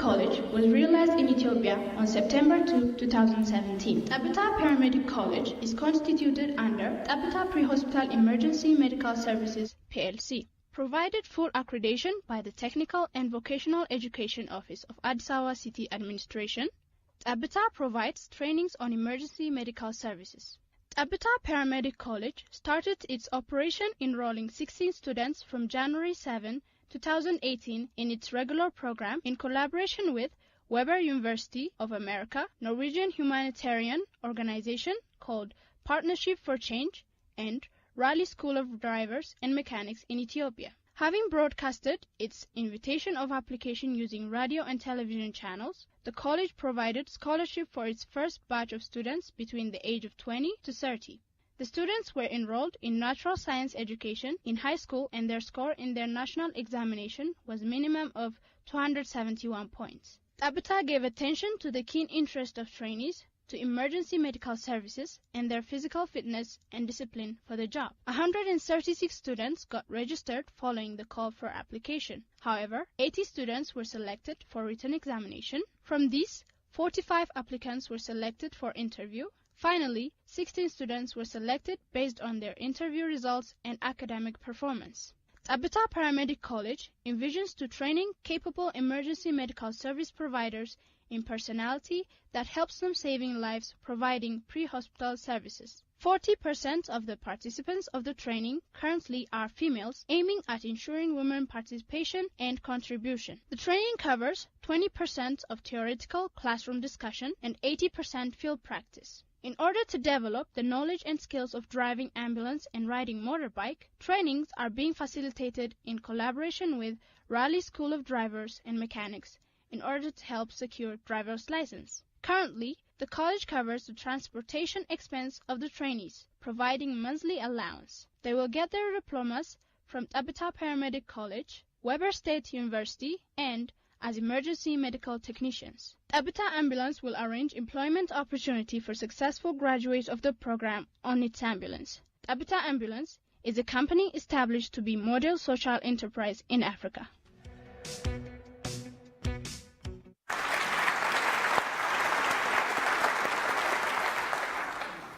College was realized in Ethiopia on September 2, 2017. Tebita Paramedic College is constituted under Tebita Pre-Hospital Emergency Medical Services PLC, provided full accreditation by the Technical and Vocational Education Office of Addis Ababa City Administration. Tebita provides trainings on emergency medical services. Tebita Paramedic College started its operation enrolling 16 students from January 7, 2018 in its regular program in collaboration with Weber University of America, Norwegian humanitarian organization called Partnership for Change, and Raleigh School of Drivers and Mechanics in Ethiopia. Having broadcasted its invitation of application using radio and television channels, the college provided scholarship for its first batch of students between the age of 20 to 30. The students were enrolled in natural science education in high school, and their score in their national examination was a minimum of 271 points. Tebita gave attention to the keen interest of trainees to emergency medical services and their physical fitness and discipline for the job. 136 students got registered following the call for application. However, 80 students were selected for written examination. From these, 45 applicants were selected for interview. Finally, 16 students were selected based on their interview results and academic performance. Tebita Paramedic College envisions to training capable emergency medical service providers in personality that helps them saving lives, providing pre-hospital services. 40% of the participants of the training currently are females, aiming at ensuring women participation and contribution. The training covers 20% of theoretical classroom discussion and 80% field practice. In order to develop the knowledge and skills of driving ambulance and riding motorbike, trainings are being facilitated in collaboration with Raleigh School of Drivers and Mechanics in order to help secure driver's license. Currently, the college covers the transportation expense of the trainees, providing monthly allowance. They will get their diplomas from Tebita Paramedic College, Weber State University, and as emergency medical technicians. Tebita Ambulance will arrange employment opportunity for successful graduates of the program on its ambulance. Tebita Ambulance is a company established to be model social enterprise in Africa.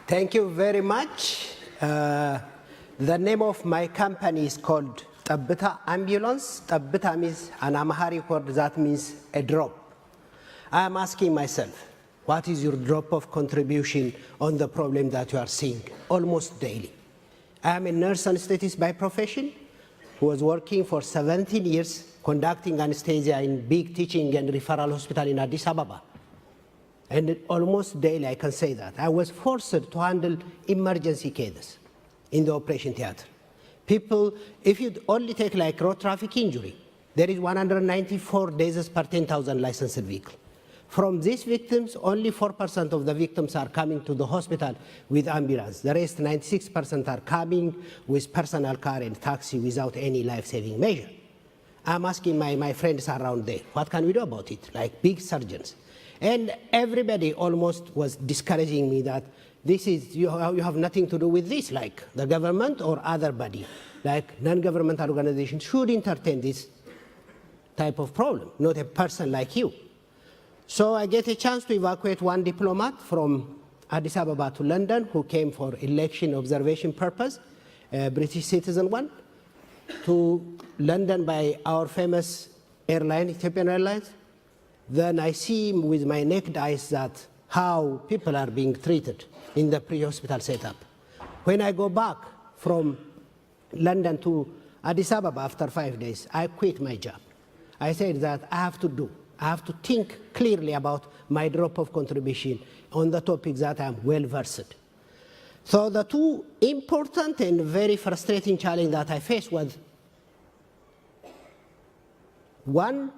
Thank you very much. The name of my company is called Tebita Ambulance. Tebita means an Amharic word that means a drop. I am asking myself, what is your drop of contribution on the problem that you are seeing almost daily? I am a nurse anesthetist by profession who was working for 17 years conducting anesthesia in big teaching and referral hospital in Addis Ababa. And almost daily I can say that. I was forced to handle emergency cases in the operation theater. People, if you only take like road traffic injury, there is 194 deaths per 10,000 licensed vehicles. From these victims, only 4% of the victims are coming to the hospital with ambulance. The rest, 96% are coming with personal car and taxi without any life-saving measure. I'm asking my friends around there, what can we do about it? Like big surgeons. And everybody almost was discouraging me that this is, you have nothing to do with this, like the government or other body, like non-governmental organizations should entertain this type of problem, not a person like you. So I get a chance to evacuate one diplomat from Addis Ababa to London who came for election observation purpose, a British citizen one, to London by our famous airline, Ethiopian Airlines. Then I see with my naked eyes that how people are being treated in the pre-hospital setup. When I go back from London to Addis Ababa after 5 days, I quit my job. I said that I have to think clearly about my drop of contribution on the topics that I'm well versed. So the two important and very frustrating challenges that I faced was, one,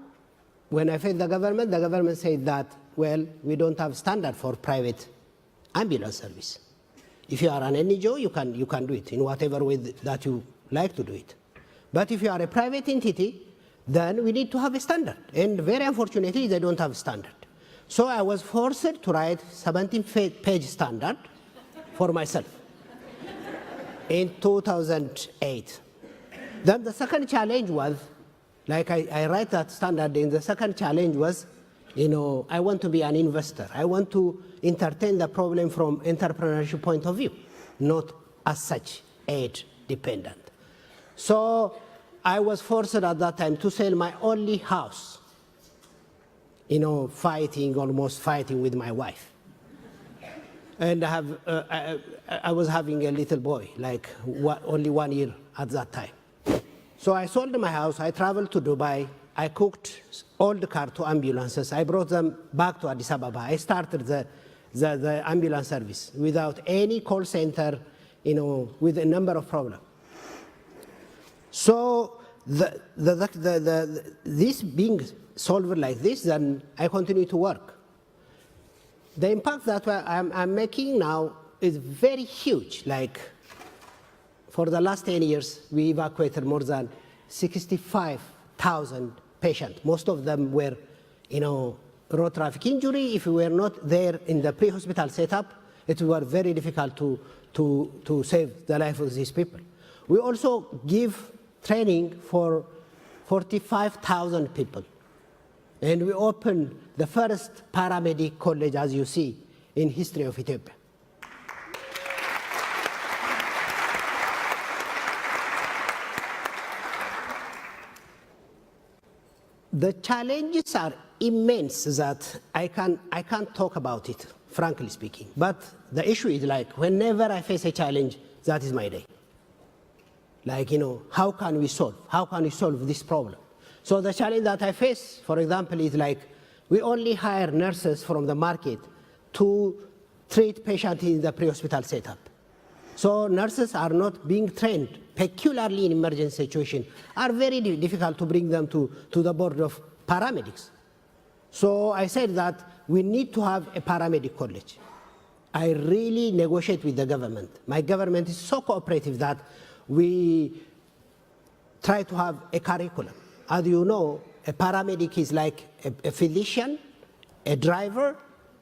when I faced the government said that, well, we don't have standard for private ambulance service. If you are an NGO, you can do it in whatever way that you like to do it. But if you are a private entity, then we need to have a standard. And very unfortunately, they don't have a standard. So I was forced to write 17-page standard for myself in 2008. Then the second challenge was, like I write that standard, and the second challenge was I want to be an investor. I want to entertain the problem from entrepreneurship point of view, not as such aid dependent. So I was forced at that time to sell my only house, almost fighting with my wife. And I was having a little boy, only 1 year at that time. So I sold my house, I traveled to Dubai, I cooked all the car to ambulances, I brought them back to Addis Ababa. I started the ambulance service without any call center, with a number of problems. So this being solved like this, then I continue to work. The impact that I'm making now is very huge. For the last 10 years, we evacuated more than 65,000 patients. Most of them were, road traffic injury. If we were not there in the pre-hospital setup, it was very difficult to save the life of these people. We also give training for 45,000 people. And we opened the first paramedic college, as you see, in history of Ethiopia. The challenges are immense that I can't talk about it, frankly speaking. But the issue is whenever I face a challenge, that is my day. How can we solve this problem? So the challenge that I face, for example, is we only hire nurses from the market to treat patients in the pre-hospital setup. So nurses are not being trained, peculiarly in emergency situations, are very difficult to bring them to the board of paramedics. So I said that we need to have a paramedic college. I really negotiate with the government. My government is so cooperative that we try to have a curriculum. As you know, a paramedic is like a physician, a driver,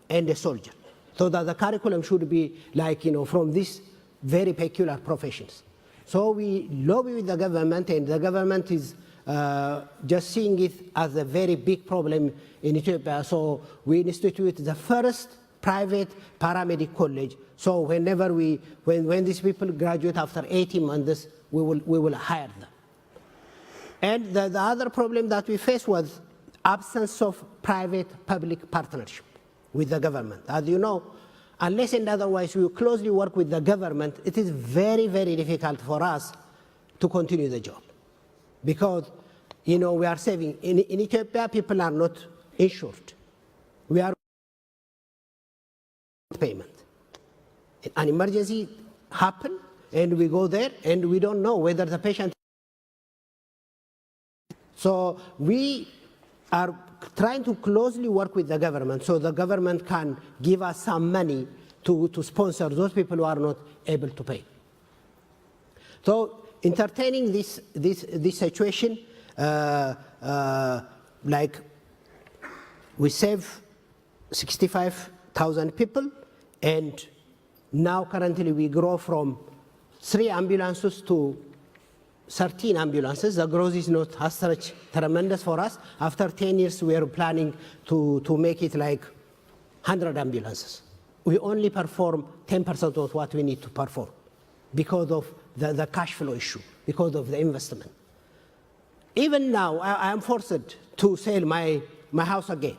and a soldier. So that the curriculum should be from these very peculiar professions. So we lobby with the government, and the government is just seeing it as a very big problem in Ethiopia. So we institute the first private paramedic college. So when these people graduate after 18 months, we will hire them. And the other problem that we faced was absence of private-public partnership with the government. As you know, unless and otherwise we closely work with the government, it is very, very difficult for us to continue the job. Because, we are saving. In Ethiopia, people are not insured. We are payment. An emergency happens, and we go there, and we don't know whether the patient. So we are trying to closely work with the government so the government can give us some money to sponsor those people who are not able to pay. So entertaining this situation, we save 65,000 people, and now currently we grow from 3 ambulances to 13 ambulances. The growth is not as such tremendous for us. After 10 years, we are planning to make it 100 ambulances. We only perform 10% of what we need to perform because of the cash flow issue, because of the investment. Even now, I am forced to sell my house again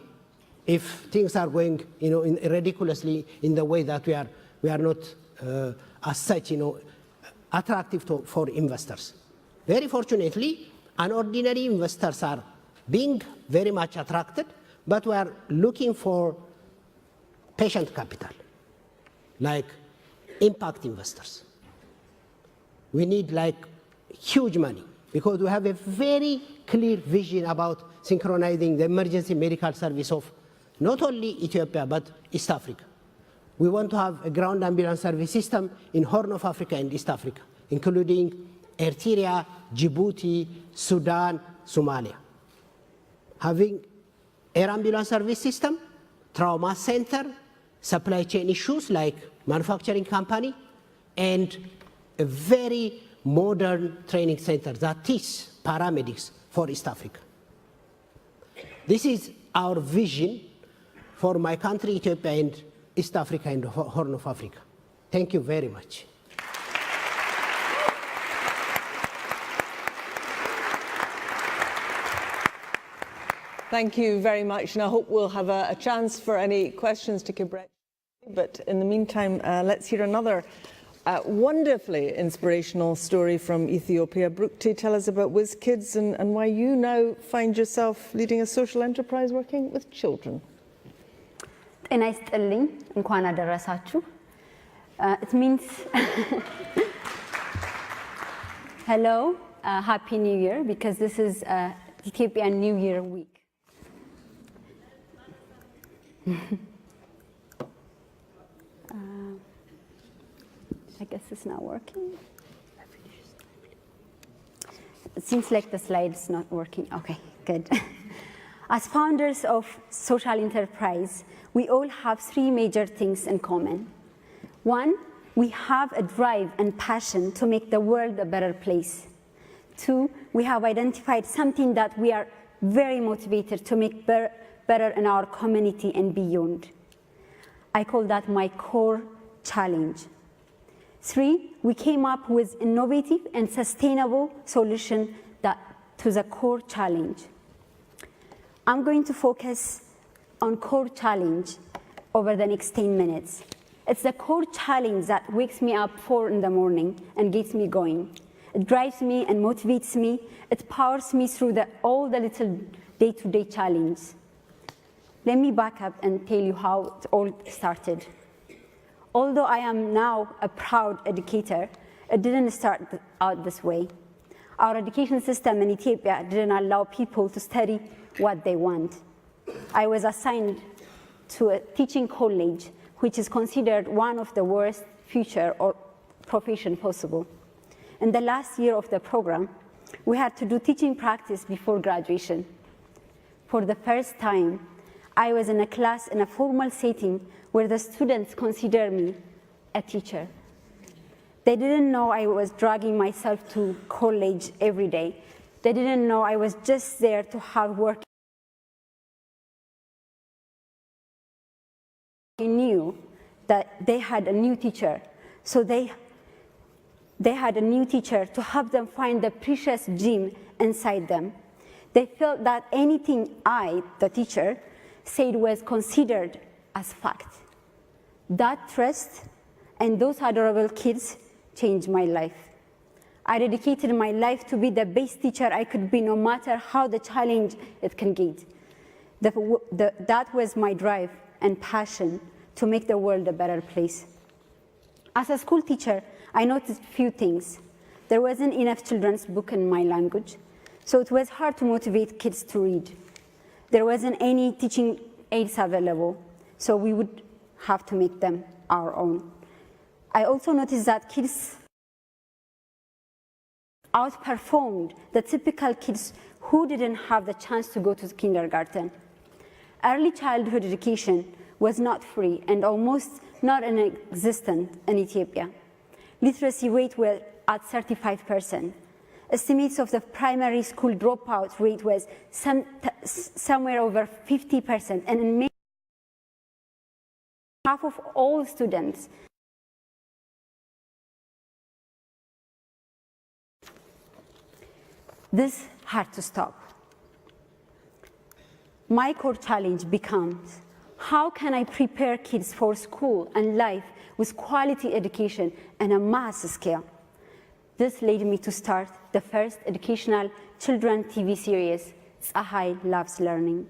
if things are going ridiculously in the way that we are not as such attractive for investors. Very fortunately, ordinary investors are being very much attracted, but we are looking for patient capital, like impact investors. We need huge money because we have a very clear vision about synchronizing the emergency medical service of not only Ethiopia, but East Africa. We want to have a ground ambulance service system in Horn of Africa and East Africa, including Eritrea, Djibouti, Sudan, Somalia. Having air ambulance service system, trauma center, supply chain issues like manufacturing company, and a very modern training center that teaches paramedics for East Africa. This is our vision for my country, Ethiopia, and East Africa and the Horn of Africa. Thank you very much. Thank you very much, and I hope we'll have a chance for any questions to Kibret. But in the meantime, let's hear another wonderfully inspirational story from Ethiopia. Bruktawit, tell us about Whiz Kids and why you now find yourself leading a social enterprise working with children. ጤና ይስጥልኝ እንኳን አደረሳችሁ. It means hello, happy new year, because this is Ethiopian New Year week. I guess it's not working. It seems like the slide is not working. Okay, good. As founders of social enterprise, we all have three major things in common. One, we have a drive and passion to make the world a better place. Two, we have identified something that we are very motivated to make better in our community and beyond. I call that my core challenge. Three, we came up with innovative and sustainable solution to the core challenge. I'm going to focus on core challenge over the next 10 minutes. It's the core challenge that wakes me up 4 in the morning and gets me going. It drives me and motivates me. It powers me through all the little day-to-day challenges. Let me back up and tell you how it all started. Although I am now a proud educator, it didn't start out this way. Our education system in Ethiopia didn't allow people to study what they want. I was assigned to a teaching college, which is considered one of the worst future or profession possible. In the last year of the program, we had to do teaching practice before graduation. For the first time, I was in a class in a formal setting where the students consider me a teacher. They didn't know I was dragging myself to college every day. They didn't know I was just there to hard work. I knew that they had a new teacher, so they had a new teacher to help them find the precious gem inside them. They felt that anything I, the teacher, said was considered as fact. That trust and those adorable kids changed my life. I dedicated my life to be the best teacher I could be, no matter how the challenge it can get. That was my drive and passion to make the world a better place. As a school teacher, I noticed few things. There wasn't enough children's book in my language, so it was hard to motivate kids to read. There wasn't any teaching aids available, so we would have to make them our own. I also noticed that kids outperformed the typical kids who didn't have the chance to go to the kindergarten. Early childhood education was not free and almost not existent in Ethiopia. Literacy rate was at 35%. Estimates of the primary school dropout rate was somewhere over 50%, and in many, half of all students. This had to stop. My core challenge becomes, how can I prepare kids for school and life with quality education and a mass scale? This led me to start the first educational children TV series, Tsehai Loves Learning.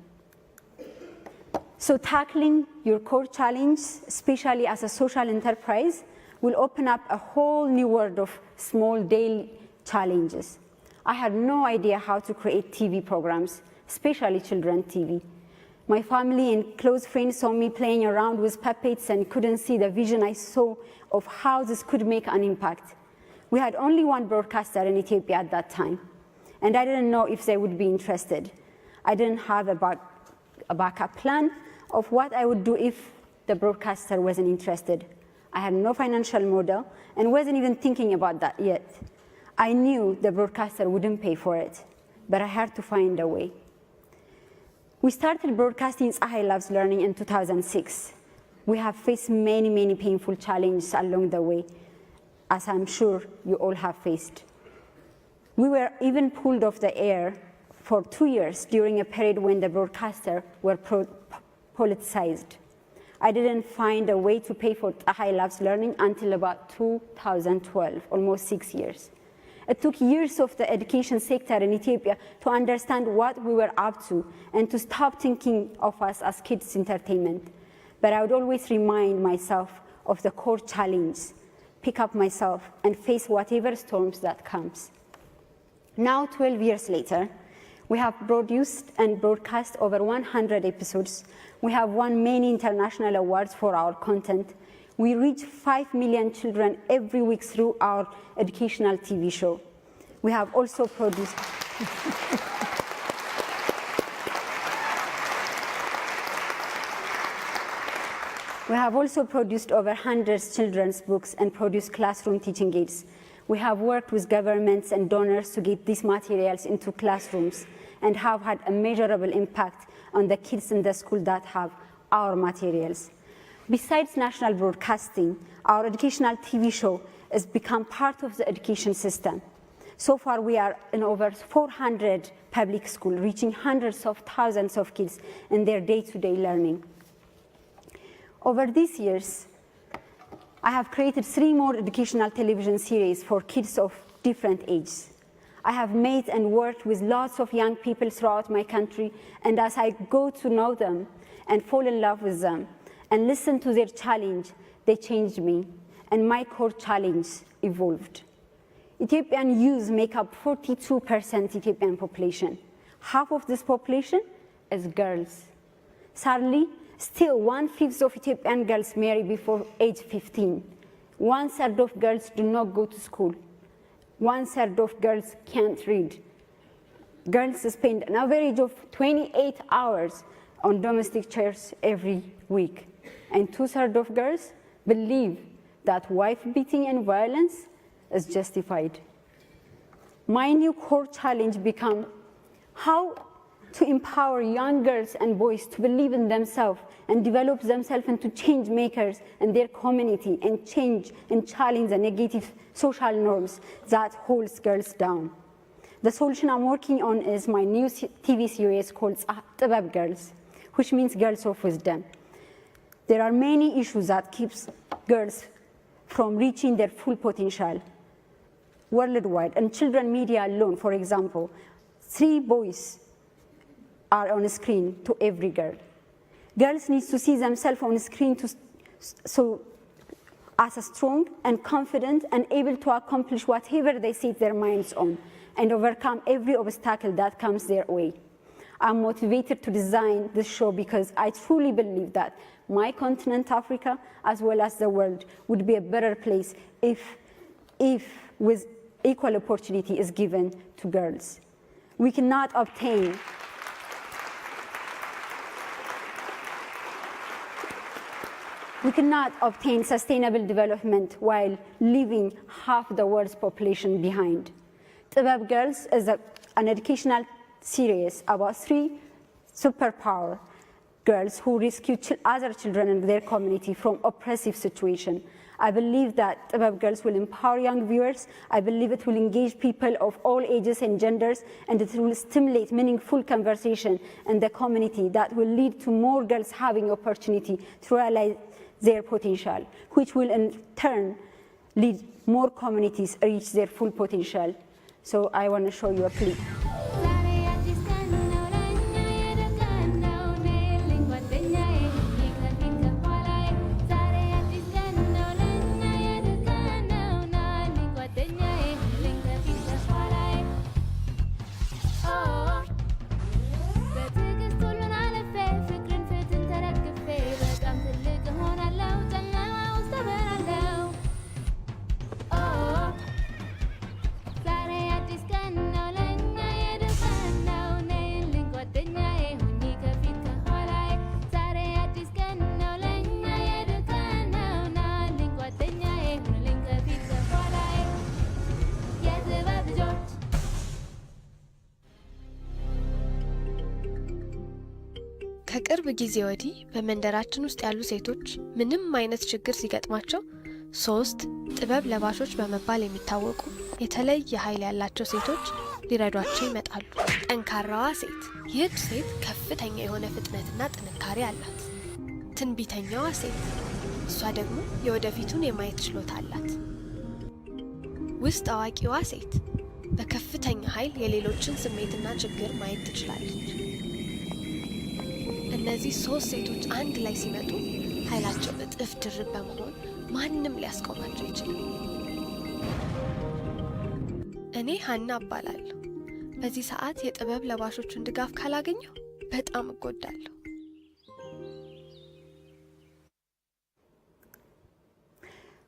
So tackling your core challenge, especially as a social enterprise, will open up a whole new world of small daily challenges. I had no idea how to create TV programs, especially children TV. My family and close friends saw me playing around with puppets and couldn't see the vision I saw of how this could make an impact. We had only one broadcaster in Ethiopia at that time, and I didn't know if they would be interested. I didn't have a backup plan of what I would do if the broadcaster wasn't interested. I had no financial model and wasn't even thinking about that yet. I knew the broadcaster wouldn't pay for it, but I had to find a way. We started broadcasting Tsehai Loves Learning in 2006. We have faced many painful challenges along the way, as I'm sure you all have faced. We were even pulled off the air for 2 years during a period when the broadcasters were politicized. I didn't find a way to pay for Tsehai Loves Learning until about 2012, almost 6 years. It took years of the education sector in Ethiopia to understand what we were up to and to stop thinking of us as kids' entertainment. But I would always remind myself of the core challenge, pick up myself and face whatever storms that comes. Now, 12 years later, we have produced and broadcast over 100 episodes. We have won many international awards for our content. We reach 5 million children every week through our educational TV show. We have also produced We have also produced over 100 children's books and produced classroom teaching aids. We have worked with governments and donors to get these materials into classrooms and have had a measurable impact on the kids in the school that have our materials. Besides national broadcasting, our educational TV show has become part of the education system. So far, we are in over 400 public schools, reaching hundreds of thousands of kids in their day-to-day learning. Over these years, I have created 3 more educational television series for kids of different ages. I have made and worked with lots of young people throughout my country, and as I go to know them and fall in love with them and listen to their challenge, they changed me, and my core challenge evolved. Ethiopian youth make up 42% Ethiopian population. Half of this population is girls. Sadly, still 1/5 of Ethiopian girls marry before age 15. 1/3 of girls do not go to school. 1/3 of girls can't read. Girls spend an average of 28 hours on domestic chores every week. And 2/3 of girls believe that wife beating and violence is justified. My new core challenge becomes how to empower young girls and boys to believe in themselves and develop themselves into change makers in their community and change and challenge the negative social norms that holds girls down. The solution I'm working on is my new TV series called Tebeb Girls, which means girls of wisdom. There are many issues that keeps girls from reaching their full potential worldwide. And children media alone, for example, 3 boys are on a screen to every girl. Girls need to see themselves on a screen as a strong and confident and able to accomplish whatever they set their minds on and overcome every obstacle that comes their way. I'm motivated to design this show because I truly believe that my continent, Africa, as well as the world, would be a better place if with equal opportunity is given to girls. We cannot obtain sustainable development while leaving half the world's population behind. Tebeb Girls is an educational series about 3 superpower girls who rescue other children in their community from oppressive situations. I believe that Tebeb Girls will empower young viewers. I believe it will engage people of all ages and genders, and it will stimulate meaningful conversation in the community that will lead to more girls having opportunity to realize their potential, which will in turn lead more communities reach their full potential. So I want to show you a clip. ከቅርብ ጊዜ ወዲህ በመንደራችን ውስጥ ያሉ ሴቶች ምንም አይነት ችግር ሲገጥማቸው 3 ጥበብ ለባሾች በመባል የሚታወቁ የተለየ ኃይል ያላቸው ሴቶች ሊረዷቸው ይመጣሉ። ጠንካራዋ ሴት፣ ይህች ሴት ከፍተኛ የሆነ ፍጥነትና ጥንካሬ አላት። ትንቢተኛዋ ሴት፣ እሷ ደግሞ የወደፊቱን የማየት ችሎታ አላት። ውስጥ አዋቂዋ ሴት፣ በከፍተኛ ኃይል የሌሎችን ስሜትና ችግር ማየት ትችላለች። እነዚህ 3 ሴቶች አንድ ላይ ሲመጡ ኃይላቸው እጥፍ ድርብ በመሆን ማንም ሊያስቆማቸው ይችላል። እኔ ሀና እባላለሁ። በዚህ ሰዓት የጥበብ ለባሾቹን ድጋፍ ካላገኘሁ በጣም እጎዳለሁ።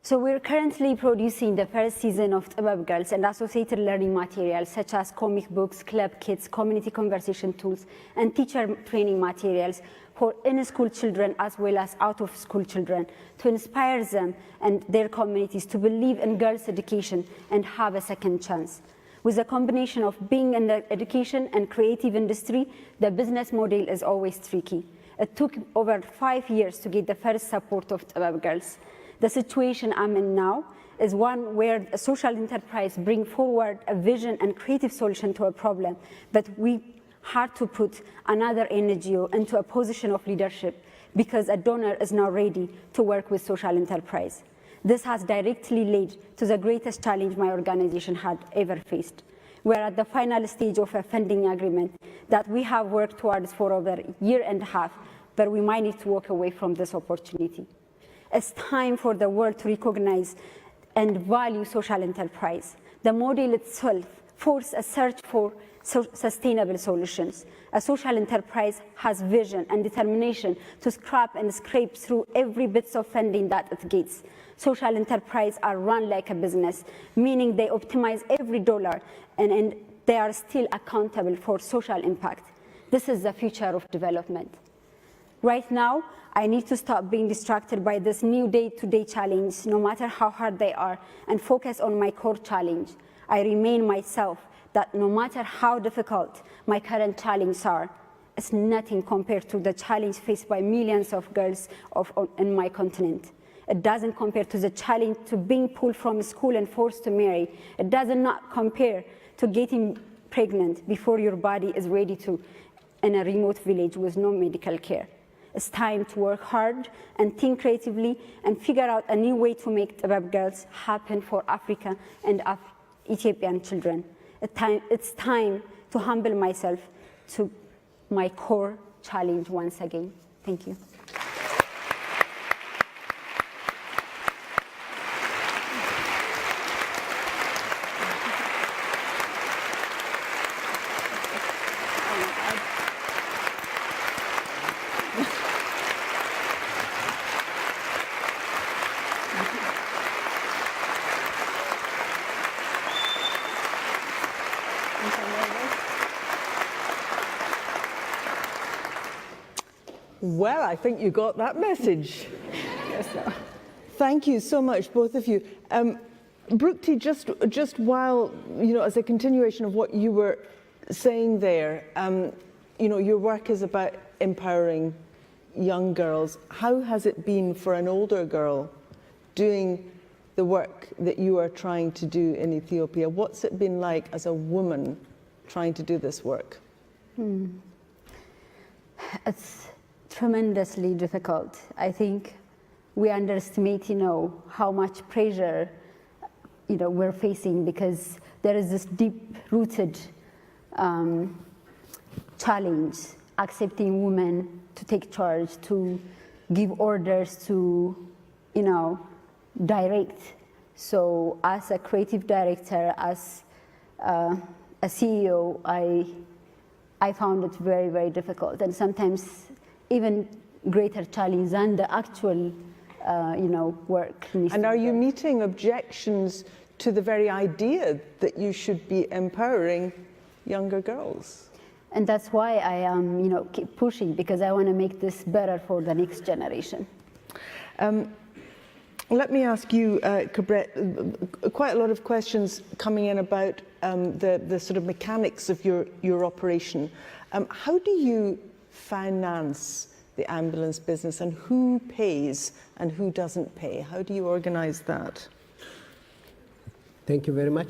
So we're currently producing the first season of Tebeb Girls and associated learning materials such as comic books, club kits, community conversation tools, and teacher training materials for in-school children as well as out-of-school children to inspire them and their communities to believe in girls' education and have a second chance. With a combination of being in the education and creative industry, the business model is always tricky. It took over 5 years to get the first support of Tebeb Girls. The situation I'm in now is one where a social enterprise bring forward a vision and creative solution to a problem, but we had to put another NGO into a position of leadership because a donor is now ready to work with social enterprise. This has directly led to the greatest challenge my organization had ever faced. We're at the final stage of a funding agreement that we have worked towards for over a year and a half, but we might need to walk away from this opportunity. It's time for the world to recognize and value social enterprise. The model itself forces a search for sustainable solutions. A social enterprise has vision and determination to scrap and scrape through every bit of funding that it gets. Social enterprise are run like a business, meaning they optimize every dollar and they are still accountable for social impact. This is the future of development. Right now, I need to stop being distracted by this new day-to-day challenge, no matter how hard they are, and focus on my core challenge. I remain myself, that no matter how difficult my current challenges are, it's nothing compared to the challenge faced by millions of girls in my continent. It doesn't compare to the challenge to being pulled from school and forced to marry. It does not compare to getting pregnant before your body is ready to in a remote village with no medical care. It's time to work hard and think creatively and figure out a new way to make Tebeb Girls happen for Africa and Ethiopian children. It's time to humble myself to my core challenge once again. Thank you. Well, I think you got that message. Yes, sir. Thank you so much, both of you. Brukti, just while, as a continuation of what you were saying there, your work is about empowering young girls. How has it been for an older girl doing the work that you are trying to do in Ethiopia? What's it been like as a woman trying to do this work? It's tremendously difficult. I think we underestimate, how much pressure, we're facing because there is this deep-rooted challenge, accepting women to take charge, to give orders, to, direct. So as a creative director, as a CEO, I found it very, very difficult, and sometimes even greater challenge than the actual, work. And are you meeting objections to the very idea that you should be empowering younger girls? And that's why I am, keep pushing, because I want to make this better for the next generation. Let me ask you, Kibret, quite a lot of questions coming in about the sort of mechanics of your operation. How do you finance the ambulance business, and who pays and who doesn't pay? How do you organize that? Thank you very much.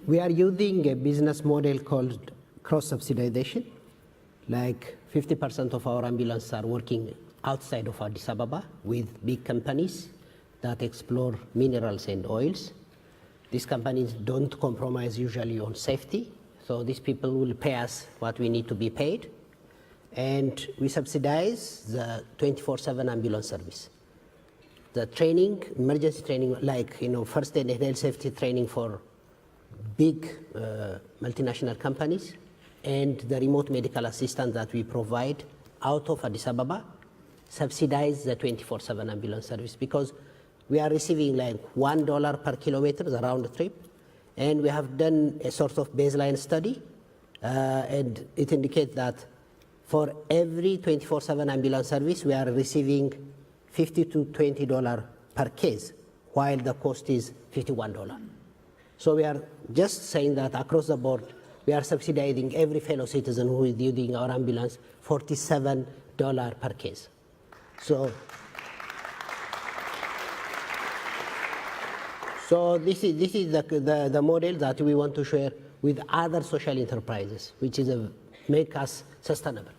We are using a business model called cross-subsidization. Like 50% of our ambulances are working outside of Addis Ababa with big companies that explore minerals and oils. These companies don't compromise usually on safety, so these people will pay us what we need to be paid. And we subsidize the 24/7 ambulance service. The training, emergency training, like first aid and health safety training for big multinational companies, and the remote medical assistance that we provide out of Addis Ababa, subsidize the 24/7 ambulance service, because we are receiving like $1 per kilometer, the round trip, and we have done a sort of baseline study, and it indicates that for every 24/7 ambulance service, we are receiving $50 to $20 per case, while the cost is $51. So we are just saying that across the board, we are subsidizing every fellow citizen who is using our ambulance $47 per case. So this is the model that we want to share with other social enterprises, which is make us sustainable.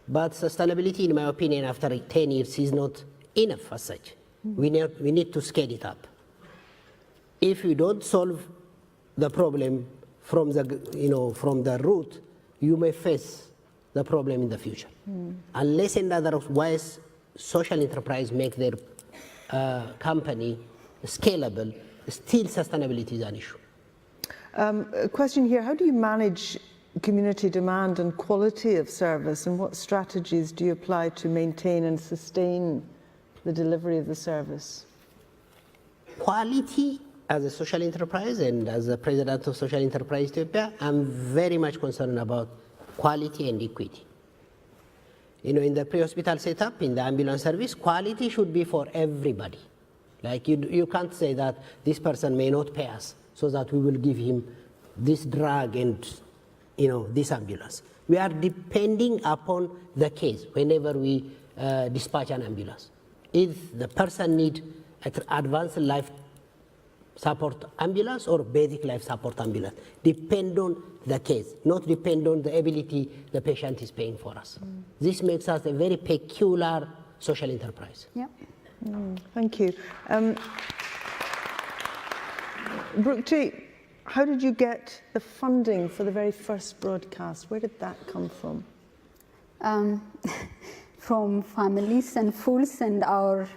But sustainability, in my opinion, after 10 years is not enough as such. We need to scale it up. If we don't solve the problem from the root, you may face the problem in the future. Unless and otherwise, social enterprise make their company scalable, still sustainability is an issue. A question here, how do you manage community demand and quality of service, and what strategies do you apply to maintain and sustain the delivery of the service? Quality, as a social enterprise and as the president of Social Enterprise Ethiopia, I'm very much concerned about quality and equity. In the pre-hospital setup, in the ambulance service, quality should be for everybody. Like you can't say that this person may not pay us, so that we will give him this drug and this ambulance. We are depending upon the case whenever we dispatch an ambulance. If the person needs advanced life support ambulance or basic life support ambulance, depend on the case, not depend on the ability the patient is paying for us. This makes us a very peculiar social enterprise. Yeah. Thank you. Brukti, how did you get the funding for the very first broadcast? Where did that come from? From families and fools and our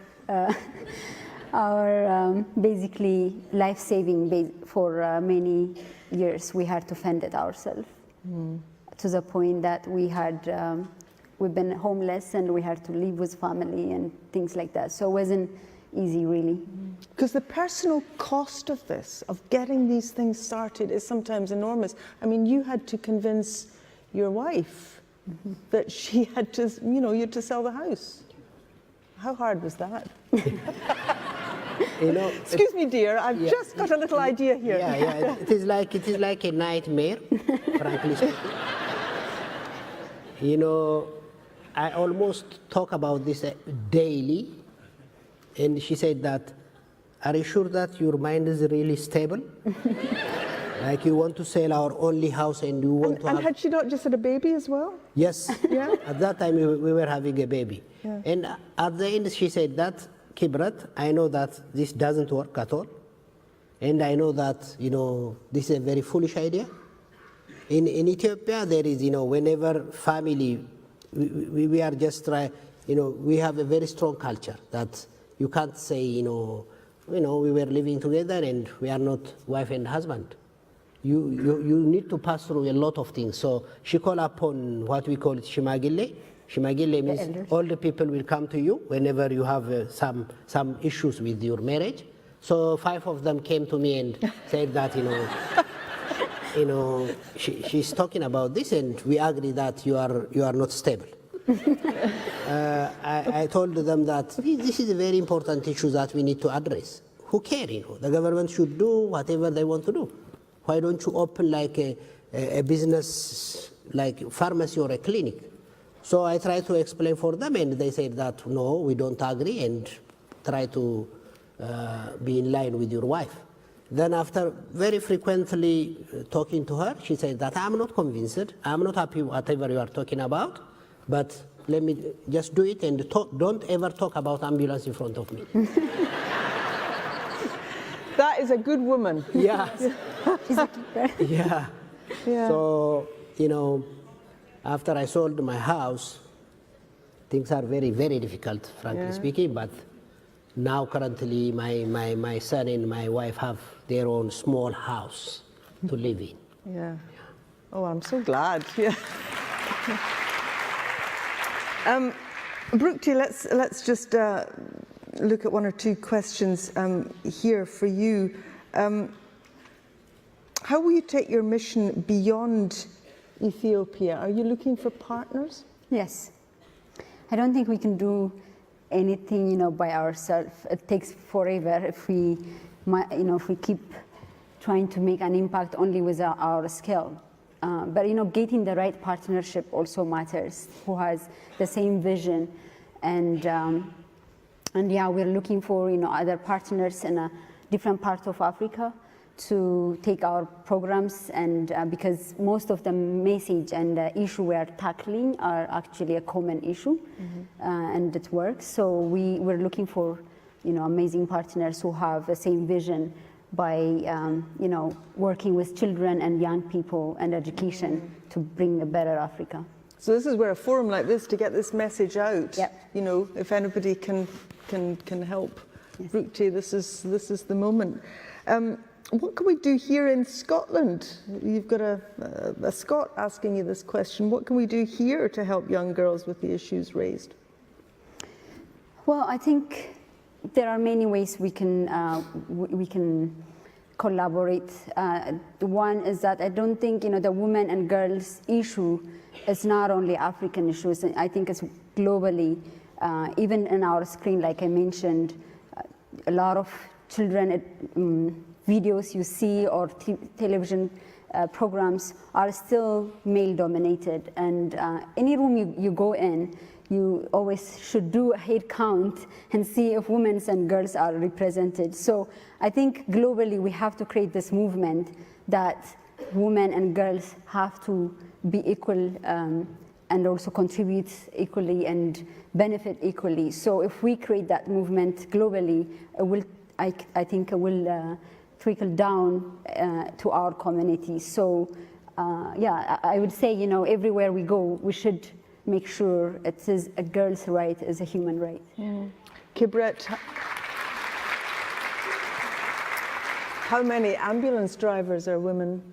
basically life-saving for many years. We had to fund it ourselves to the point that we've been homeless and we had to live with family and things like that. So it wasn't easy, really. Because the personal cost of this, of getting these things started, is sometimes enormous. I mean, you had to convince your wife that she had to, you had to sell the house. How hard was that? Excuse me, dear, I've just got a little idea here. Yeah. It is like a nightmare, frankly speaking. I almost talk about this daily, and she said that, are you sure that your mind is really stable? Like you want to sell our only house and you want to have... And had she not just had a baby as well? Yes. Yeah. At that time we were having a baby. Yeah. And at the end she said that, Kibret, I know that this doesn't work at all. And I know that, this is a very foolish idea. In Ethiopia, there is, whenever family, we are just trying, we have a very strong culture that you can't say, we were living together and we are not wife and husband. You need to pass through a lot of things. So she called upon what we call Shimagile. Shimagile means all the people will come to you whenever you have some issues with your marriage. So 5 of them came to me and said that, she's talking about this and we agree that you are not stable. I told them that this is a very important issue that we need to address. Who cares? The government should do whatever they want to do. Why don't you open like a business, like pharmacy or a clinic? So I tried to explain for them, and they said that, no, we don't agree, and try to be in line with your wife. Then after very frequently talking to her, she said that I'm not convinced, I'm not happy whatever you are talking about, but let me just do it and don't ever talk about ambulance in front of me. That is a good woman. Yeah. She's a keeper. Yeah. Yeah. So, you know, after I sold my house, things are very, very difficult, frankly speaking, but now currently my son and my wife have their own small house to live in. Yeah. Oh, I'm so glad. Yeah. Brukti, let's just look at one or two questions here for you. How will you take your mission beyond Ethiopia? Are you looking for partners? Yes. I don't think we can do anything, by ourselves. It takes forever if we, if we keep trying to make an impact only with our skill. But getting the right partnership also matters. Who has the same vision, and yeah, we're looking for other partners in a different part of Africa to take our programs, and because most of the message and the issue we are tackling are actually a common issue, and it works. So we're looking for amazing partners who have the same vision by working with children and young people and education to bring a better Africa. So this is where a forum like this, to get this message out, Yep. if anybody can help. Yes. Brukti, this is the moment. What can we do here in Scotland? You've got a Scot asking you this question. What can we do here to help young girls with the issues raised? Well, I think there are many ways we can collaborate. One is that I don't think the women and girls issue is not only African issues. I think it's globally. Even in our screen, like I mentioned, a lot of children videos you see or television programs are still male dominated, and any room you go in, you always should do a head count and see if women and girls are represented. So I think globally we have to create this movement that women and girls have to be equal and also contribute equally and benefit equally. So if we create that movement globally, I think it will trickle down to our community. So yeah, I would say, everywhere we go, we should make sure it is a girl's right is a human right. Kibret, how many ambulance drivers are women?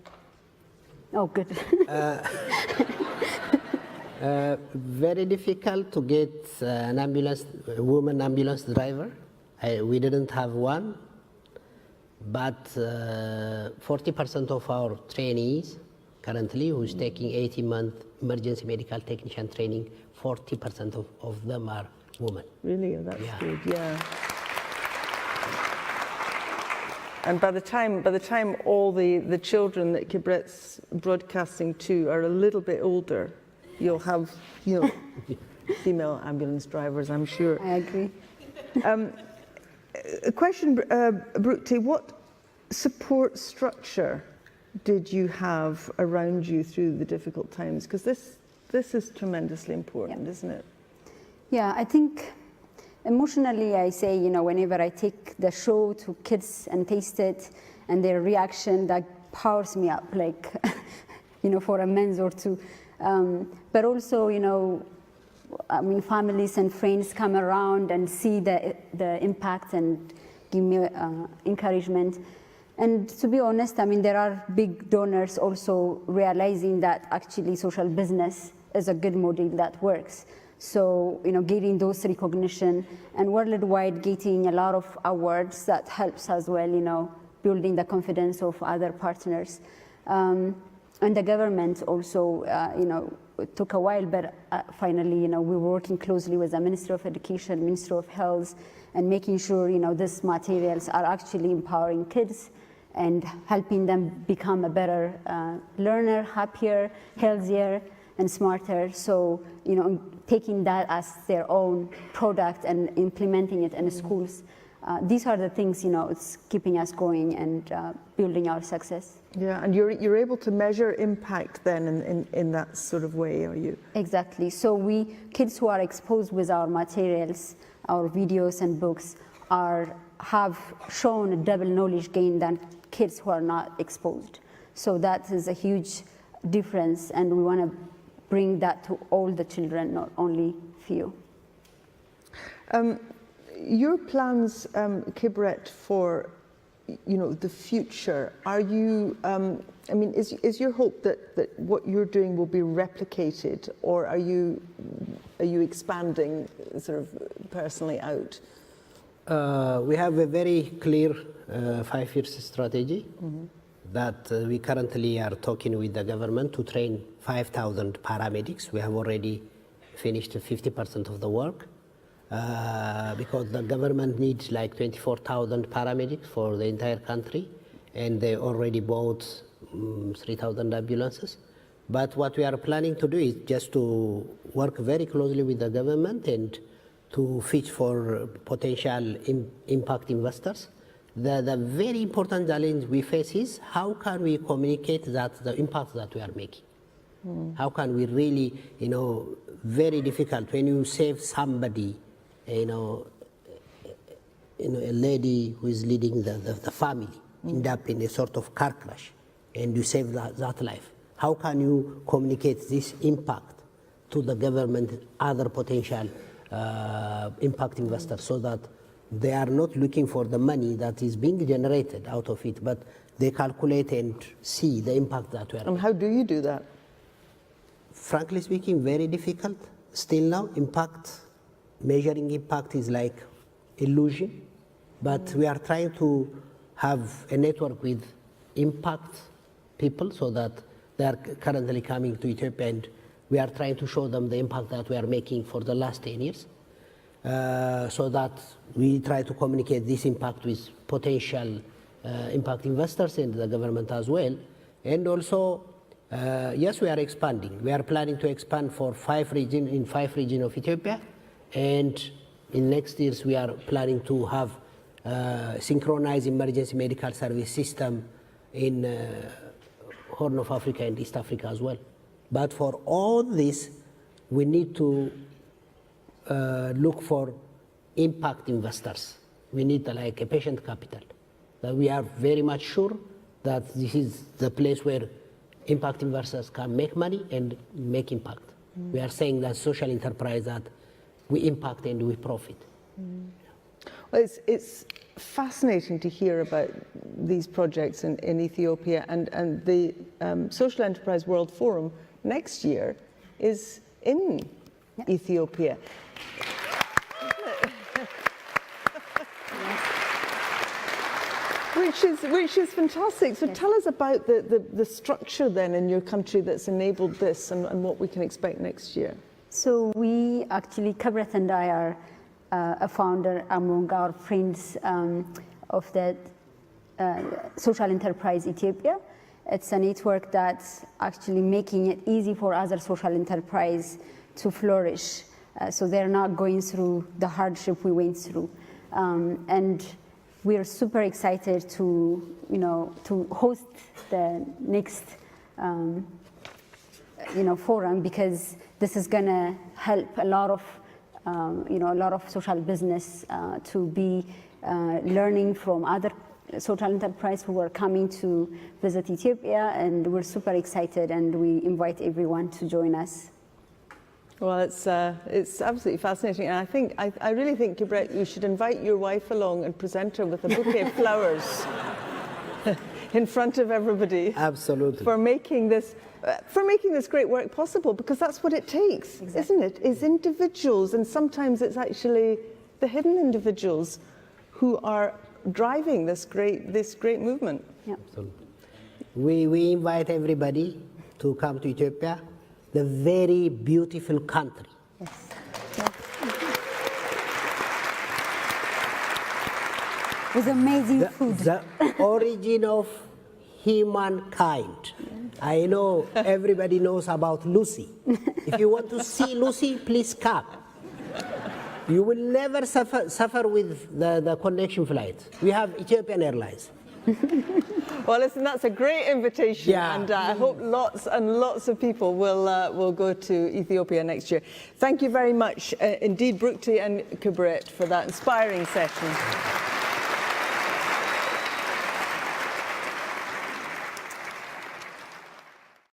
Oh, good. Very difficult to get a woman ambulance driver. We didn't have one, but 40% of our trainees currently who's taking 18-month emergency medical technician training, 40% of them are women. Really? That's good, yeah. And by the time all the children that Kibret's broadcasting to are a little bit older, you'll have, female ambulance drivers, I'm sure. I agree. A question, Brukti, what support structure did you have around you through the difficult times? Because this is tremendously important, isn't it? Yeah, I think emotionally I say, whenever I take the show to kids and taste it and their reaction, that powers me up, like, for a month or two. But also, families and friends come around and see the impact and give me encouragement. And to be honest, there are big donors also realizing that actually social business is a good model that works. So, getting those recognition and worldwide getting a lot of awards that helps as well, building the confidence of other partners. And the government also, it took a while, but finally, we were working closely with the Ministry of Education, Ministry of Health, and making sure, these materials are actually empowering kids and helping them become a better learner, happier, healthier, and smarter. So, taking that as their own product and implementing it in schools. These are the things, it's keeping us going and building our success. Yeah, and you're able to measure impact then in that sort of way, are you? Exactly. So kids who are exposed with our materials, our videos and books, have shown a double knowledge gain than kids who are not exposed. So that is a huge difference, and we want to bring that to all the children, not only few. Your plans, Kibret, for the future, are you, is your hope that what you're doing will be replicated, or are you expanding sort of personally out? We have a very clear 5-year strategy that we currently are talking with the government to train 5,000 paramedics. We have already finished 50% of the work because the government needs like 24,000 paramedics for the entire country, and they already bought 3,000 ambulances. But what we are planning to do is just to work very closely with the government and to fish for potential impact investors. The very important challenge we face is how can we communicate that the impact that we are making? How can we really, very difficult when you save somebody, a lady who is leading the family, end up in a sort of car crash, and you save that life. How can you communicate this impact to the government, other potential impact investors, so that they are not looking for the money that is being generated out of it, but they calculate and see the impact that we are. And how do you do that? Frankly speaking, very difficult. Still now, measuring impact is like illusion, but we are trying to have a network with impact people so that they are currently coming to Ethiopia, and we are trying to show them the impact that we are making for the last 10 years. So that we try to communicate this impact with potential impact investors and the government as well. And also, yes, we are expanding. We are planning to expand in 5 regions of Ethiopia, and in next years we are planning to have synchronized emergency medical service system in Horn of Africa and East Africa as well. But for all this, we need to look for impact investors. We need like a patient capital. That we are very much sure that this is the place where impact investors can make money and make impact. We are saying that social enterprise, that we impact and we profit. Well, it's fascinating to hear about these projects in Ethiopia, and the Social Enterprise World Forum next year is in Ethiopia. Which is fantastic. So tell us about the structure then in your country that's enabled this, and what we can expect next year. So we actually, Kibret and I are a founder among our friends of the Social Enterprise Ethiopia. It's a network that's actually making it easy for other social enterprise to flourish. So they're not going through the hardship we went through. And we're super excited to host the next forum, because this is going to help a lot of social business to be learning from other social enterprise who are coming to visit Ethiopia, and we're super excited, and we invite everyone to join us. Well, it's absolutely fascinating, and I really think, Kibret, you should invite your wife along and present her with a bouquet of flowers in front of everybody. Absolutely. For making this great work possible, because that's what it takes, isn't it? Is individuals, and sometimes it's actually the hidden individuals who are driving this great movement. Yeah. Absolutely. We invite everybody to come to Ethiopia, the very beautiful country. Yes. With amazing food. The origin of humankind. I know everybody knows about Lucy. If you want to see Lucy, please come. You will never suffer with the connection flight. We have Ethiopian Airlines. Well, listen, that's a great invitation, Yeah. and I hope lots and lots of people will go to Ethiopia next year. Thank you very much indeed, Brukti and Kibret, for that inspiring session.